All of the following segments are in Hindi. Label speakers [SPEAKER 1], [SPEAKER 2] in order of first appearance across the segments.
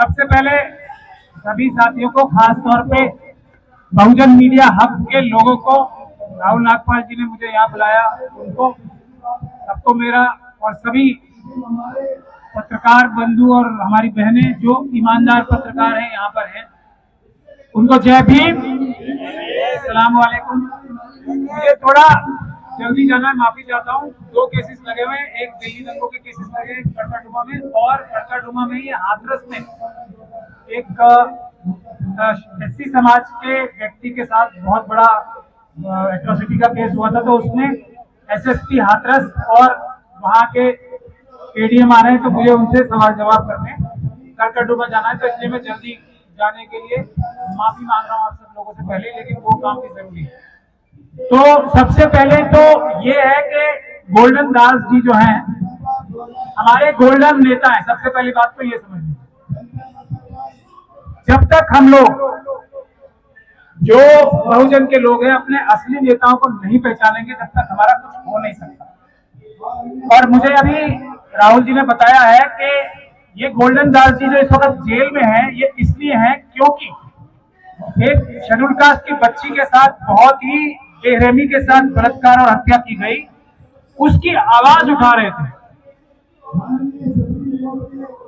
[SPEAKER 1] सबसे पहले सभी साथियों को, खास तौर पे बहुजन मीडिया हब के लोगों को, राहुल नागपाल जी ने मुझे यहाँ बुलाया, उनको सबको मेरा, और सभी पत्रकार बंधु और हमारी बहनें जो ईमानदार पत्रकार हैं यहाँ पर हैं, उनको जय भीम, अस्सलाम वालेकुम। मुझे थोड़ा जल्दी जाना है, माफी चाहता हूँ। 2 केसेस लगे हुए हैं, एक दिल्ली दंगों के केसेस लगे हैं कड़काडुमा में, और कड़काडुमा में ये हाथरस में एक एससी समाज के व्यक्ति के साथ बहुत बड़ा एट्रोसिटी का केस हुआ था। तो उसमें एसएसपी हाथरस और वहाँ के एडीएम आ रहे हैं, तो मुझे उनसे सवाल जवाब करने कड़काडुमा जाना है, तो इसलिए मैं जल्दी जाने के लिए माफी मांग रहा हूँ आप सब लोगों से पहले, लेकिन वो काम भी जरूरी है। तो सबसे पहले तो ये है कि गोल्डन दास जी जो हैं हमारे गोल्डन नेता हैं। सबसे पहली बात तो ये समझ, जब तक हम लोग जो बहुजन के लोग हैं अपने असली नेताओं को नहीं पहचानेंगे, जब तक हमारा कुछ हो नहीं सकता। और मुझे अभी राहुल जी ने बताया है कि ये गोल्डन दास जी जो इस वक्त जेल में है, ये इसलिए है क्योंकि एक शेड्यूल कास्ट की बच्ची के साथ बहुत ही बेरहमी के साथ बलात्कार और हत्या की गई, उसकी आवाज उठा रहे थे।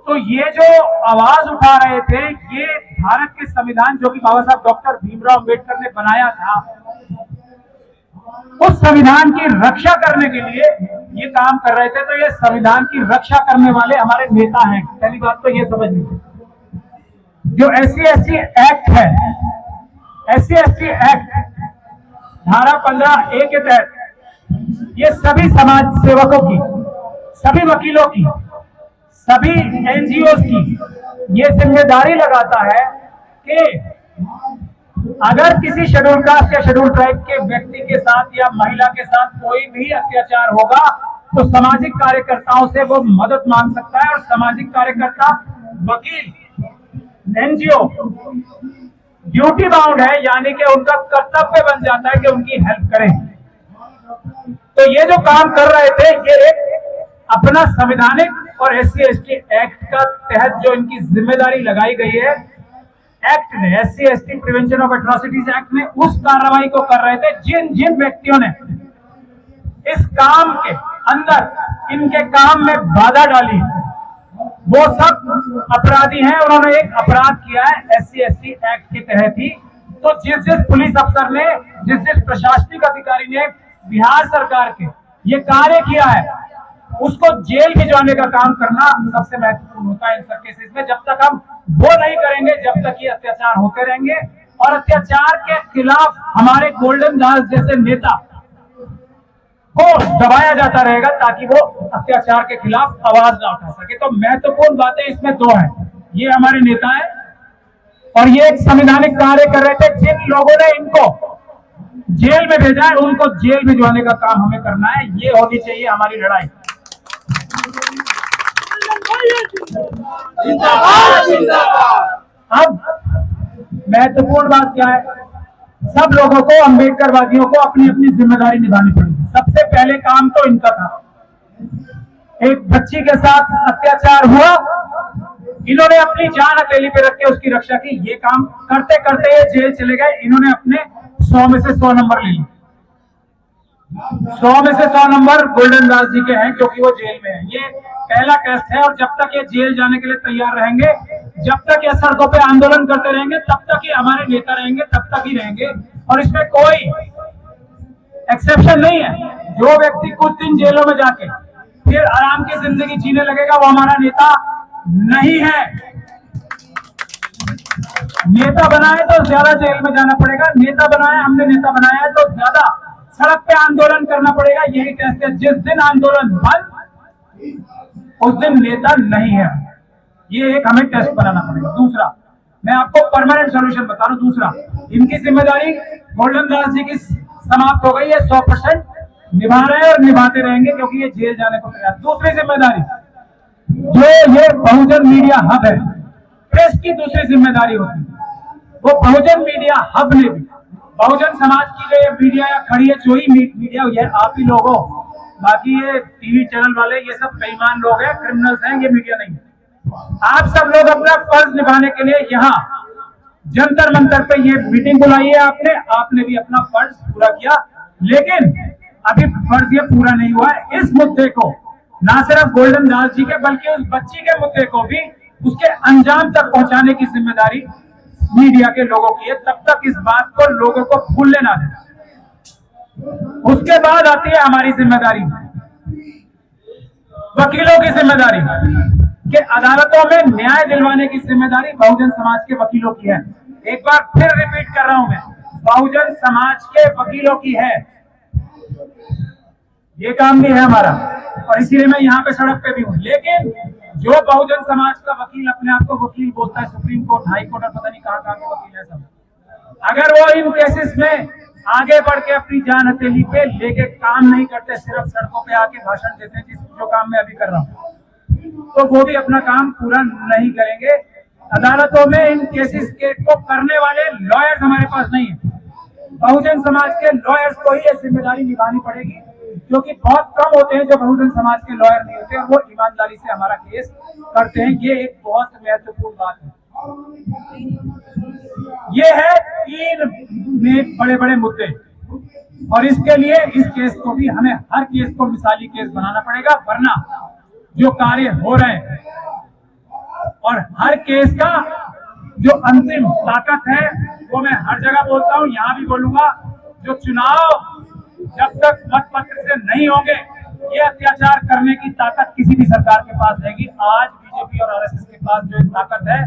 [SPEAKER 1] तो ये जो आवाज उठा रहे थे, ये भारत के संविधान जो कि बाबा साहब डॉक्टर भीमराव अंबेडकर ने बनाया था, उस संविधान की रक्षा करने के लिए ये काम कर रहे थे। तो ये संविधान की रक्षा करने वाले हमारे नेता हैं। पहली बात तो ये समझ लीजिए। जो SC/ST एक्ट है, SC/ST एक्ट धारा 15A के तहत ये सभी समाज सेवकों की, सभी वकीलों की, सभी NGOs की ये जिम्मेदारी लगाता है कि अगर किसी शेड्यूल कास्ट या शेड्यूल ट्राइब के व्यक्ति के साथ या महिला के साथ कोई भी अत्याचार होगा, तो सामाजिक कार्यकर्ताओं से वो मदद मांग सकता है। और सामाजिक कार्यकर्ता, वकील, NGO ड्यूटी बाउंड है, यानी कि उनका कर्तव्य बन जाता है कि उनकी हेल्प करें। तो ये जो काम कर रहे थे, ये एक अपना संवैधानिक और SC/ST एक्ट का तहत जो इनकी जिम्मेदारी लगाई गई है, एक्ट ने, SC/ST prevention of atrocities act में, उस कार्रवाई को कर रहे थे। जिन जिन व्यक्तियों ने इस काम के अंदर इनके काम में बाधा डाली, वो सब अपराधी हैं। उन्होंने एक अपराध किया है SC/ST एक्ट के तहत ही। तो जिस पुलिस अफसर ने, जिस प्रशासनिक अधिकारी ने बिहार सरकार के ये कार्य किया है, उसको जेल भिजवाने का काम करना सबसे महत्वपूर्ण होता है इन सब केसेस में। जब तक हम वो नहीं करेंगे, जब तक ये अत्याचार होते रहेंगे। और अत्याचार के खिलाफ हमारे गोल्डन दास जैसे नेता को दबाया जाता रहेगा, ताकि वो अत्याचार के खिलाफ आवाज ना उठा सके। तो महत्वपूर्ण बातें इसमें 2 हैं। ये हमारे नेता हैं और ये एक संवैधानिक कार्य कर रहे थे। जिन लोगों ने इनको जेल में भेजा है, उनको जेल भिजवाने का काम हमें करना है। ये होनी चाहिए हमारी लड़ाई। अब महत्वपूर्ण बात क्या है, सब लोगों को, अम्बेडकरवादियों को अपनी अपनी जिम्मेदारी निभानी पड़ेगी। सबसे पहले काम तो इनका था, एक बच्ची के साथ अत्याचार हुआ, इन्होंने अपनी जान हथेली पे रख के उसकी रक्षा की। ये काम करते करते ये जेल चले गए। इन्होंने अपने 100 में से 100 नंबर ले लिए। 100 में से 100 नंबर गोल्डन दास जी के हैं, क्योंकि वो जेल में है। ये पहला टेस्ट है। और जब तक ये जेल जाने के लिए तैयार रहेंगे, जब तक ये सड़कों पे आंदोलन करते रहेंगे, तब तक ये हमारे नेता रहेंगे, तब तक ही रहेंगे। और इसमें कोई एक्सेप्शन नहीं है। जो व्यक्ति कुछ दिन जेलों में जाके फिर आराम की जिंदगी जीने लगेगा, वो हमारा नेता नहीं है। नेता बनाए तो ज्यादा जेल में जाना पड़ेगा, नेता बनाए, हमने नेता बनाया है तो ज्यादा सड़क पे आंदोलन करना पड़ेगा। यही टेस्ट है। जिस दिन आंदोलन बंद, उस दिन नेता नहीं है। ये एक हमें टेस्ट बनाना पड़ेगा। दूसरा, मैं आपको परमानेंट सॉल्यूशन बता रहा हूं। दूसरा, इनकी जिम्मेदारी गोल्डन दास जी की समाप्त हो गई है। 100% निभा रहे हैं और निभाते रहेंगे, क्योंकि ये जेल जाने को तैयार। दूसरी जिम्मेदारी, जो ये बहुजन मीडिया हब है, प्रेस की दूसरी जिम्मेदारी होती है। वो बहुजन मीडिया हब ने भी, बहुजन समाज की जो ये मीडिया या खड़ी है, जो ही मीडिया, ये आप ही लोग हो। बाकी ये टीवी चैनल वाले, ये सब बेईमान लोग हैं, क्रिमिनल्स हैं, ये मीडिया नहीं है। आप सब लोग अपना फर्ज निभाने के लिए यहाँ जंतर मंतर पे ये मीटिंग बुलाई है आपने, आपने भी अपना फर्ज पूरा किया, लेकिन अभी फर्ज ये पूरा नहीं हुआ है। इस मुद्दे को ना सिर्फ गोल्डन दास जी के बल्कि उस बच्ची के मुद्दे को भी उसके अंजाम तक पहुंचाने की जिम्मेदारी मीडिया के लोगों की है। तब तक इस बात को लोगों को भूलने ना देना। उसके बाद आती है हमारी जिम्मेदारी, वकीलों की जिम्मेदारी, कि अदालतों में न्याय दिलवाने की जिम्मेदारी बहुजन समाज के वकीलों की है। एक बार फिर रिपीट कर रहा हूं मैं, बहुजन समाज के वकीलों की है, ये काम भी है हमारा, और इसीलिए मैं यहाँ पे सड़क पे भी हूँ। लेकिन जो बहुजन समाज का वकील अपने आप को वकील बोलता है, सुप्रीम कोर्ट, हाई कोर्ट और पता नहीं कहाँ कहाँ के वकील है सब, अगर वो इन केसेस में आगे बढ़ के अपनी जान हथेली पे लेके काम नहीं करते, सिर्फ सड़कों पे आके भाषण देते हैं, जो काम मैं अभी कर रहा हूँ, तो वो भी अपना काम पूरा नहीं करेंगे। अदालतों में इन केसेस को करने वाले लॉयर्स हमारे पास नहीं है। बहुजन समाज के लॉयर्स को ही ये जिम्मेदारी निभानी पड़ेगी, क्योंकि बहुत कम होते हैं जो बहुजन समाज के लॉयर नहीं होते और वो ईमानदारी से हमारा केस करते हैं। ये एक बहुत महत्वपूर्ण बात है। ये है 3 बड़े बड़े मुद्दे, और इसके लिए इस केस को भी हमें हर केस को मिसाली केस बनाना पड़ेगा, वरना जो कार्य हो रहे हैं और हर केस का जो अंतिम ताकत है, वो मैं हर जगह बोलता हूं, यहां भी बोलूंगा, जो चुनाव जब तक मतपत्र से नहीं होंगे, ये अत्याचार करने की ताकत किसी भी सरकार के पास रहेगी। आज बीजेपी और आरएसएस के पास जो ताकत है,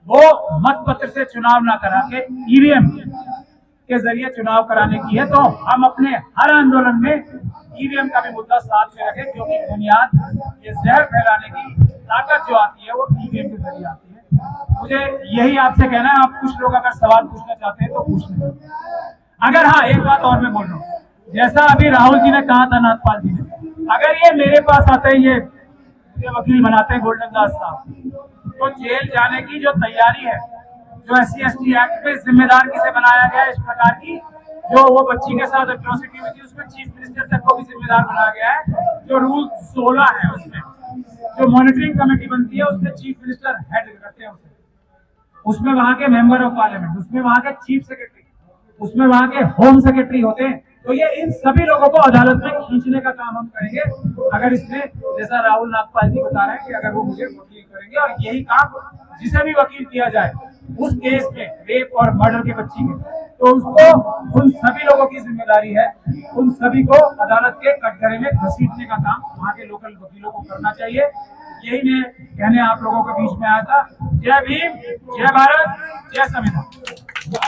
[SPEAKER 1] वो मतपत्र से चुनाव ना करा के ईवीएम के जरिए चुनाव कराने की है। तो हम अपने हर आंदोलन में ईवीएम का भी मुद्दा साथ में रखें, क्योंकि बुनियाद ये जहर फैलाने की ताकत जो आती है वो ईवीएम के जरिए आती है। मुझे यही आपसे कहना है। आप कुछ लोग अगर सवाल पूछना चाहते हैं तो पूछ लें। अगर हाँ, एक बात और मैं बोल रहा हूँ, जैसा अभी राहुल जी ने कहा था, नाथपाल जी ने, अगर ये मेरे पास आते हैं, ये वकील बनाते हैं गोल्डन दास साहब, तो जेल जाने की जो तैयारी है, जो SC/ST एक्ट में जिम्मेदार किसे बनाया गया है, इस प्रकार की जो वो बच्ची के साथ एट्रोसिटी हुई थी, उसमें चीफ मिनिस्टर तक को भी जिम्मेदार बनाया गया है। जो रूल 16 है, उसमें जो मॉनिटरिंग कमेटी बनती है, उसमें चीफ मिनिस्टर हेड करते हैं उसमें वहां के मेंबर ऑफ पार्लियामेंट, उसमें वहां के चीफ सेक्रेटरी, उसमें वहां के होम सेक्रेटरी होते हैं। तो ये इन सभी लोगों को अदालत में खींचने का काम हम करेंगे, अगर इसमें जैसा राहुल नागपाल जी बता रहे हैं कि अगर वो मुझे वकील करेंगे, और यही काम जिसे भी वकील किया जाए उस केस में, रेप और मर्डर के बच्ची में, तो उसको उन सभी लोगों की जिम्मेदारी है, उन सभी को अदालत के कटघरे में घसीटने का काम वहां के लोकल वकीलों को करना चाहिए। यही मैं कहने आप लोगों के बीच में आया था। जय भीम, जय भारत, जय संविधान।